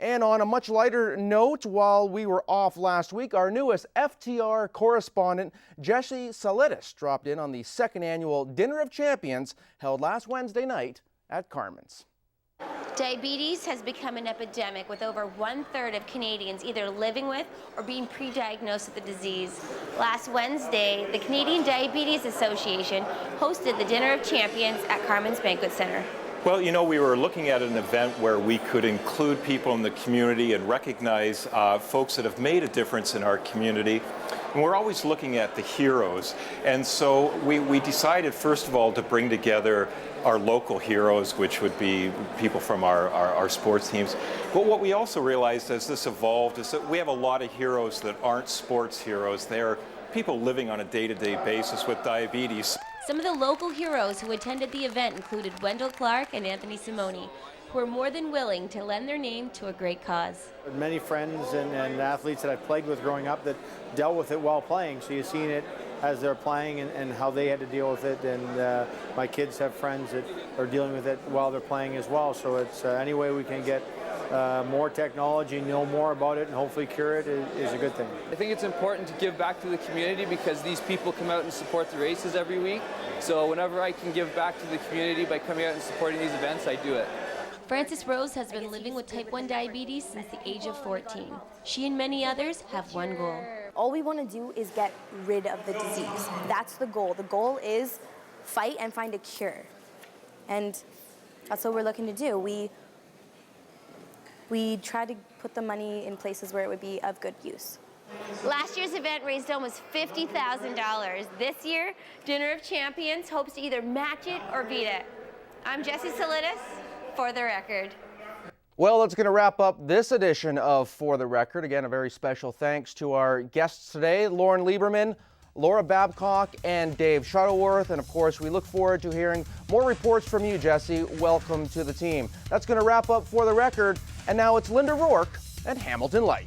And on a much lighter note, while we were off last week, our newest FTR correspondent, Jessie, Sulidis, dropped in on the second annual Dinner of Champions held last Wednesday night at Carmen's. Diabetes has become an epidemic, with over 1/3 of Canadians either living with or being pre-diagnosed with the disease. Last Wednesday, the Canadian Diabetes Association hosted the Dinner of Champions at Carmen's Banquet Centre. Well, you know, we were looking at an event where we could include people in the community and recognize folks that have made a difference in our community. And we're always looking at the heroes. And so we decided, first of all, to bring together our local heroes, which would be people from our sports teams. But what we also realized as this evolved is that we have a lot of heroes that aren't sports heroes. They're people living on a day-to-day basis with diabetes. Some of the local heroes who attended the event included Wendel and Anthony Simone, who were more than willing to lend their name to a great cause. Many friends and athletes that I've played with growing up that dealt with it while playing, so you've seen it as they're playing and how they had to deal with it, and my kids have friends that are dealing with it while they're playing as well, so it's any way we can get more technology, know more about it, and hopefully cure it is a good thing. I think it's important to give back to the community because these people come out and support the races every week. So whenever I can give back to the community by coming out and supporting these events, I do it. Frances Rose has been living with type 1 diabetes since the age of 14. She and many others have one goal. All we want to do is get rid of the disease. That's the goal. The goal is fight and find a cure. And that's what we're looking to do. We try to put the money in places where it would be of good use. Last year's event raised almost $50,000. This year, Dinner of Champions hopes to either match it or beat it. I'm Jessie Sulidis, For the Record. Well, that's going to wrap up this edition of For the Record. Again, a very special thanks to our guests today, Lauren Lieberman, Laura Babcock, and Dave Shuttleworth. And of course, we look forward to hearing more reports from you, Jessie. Welcome to the team. That's going to wrap up For the Record. And now it's Linda Rourke and Hamilton Life.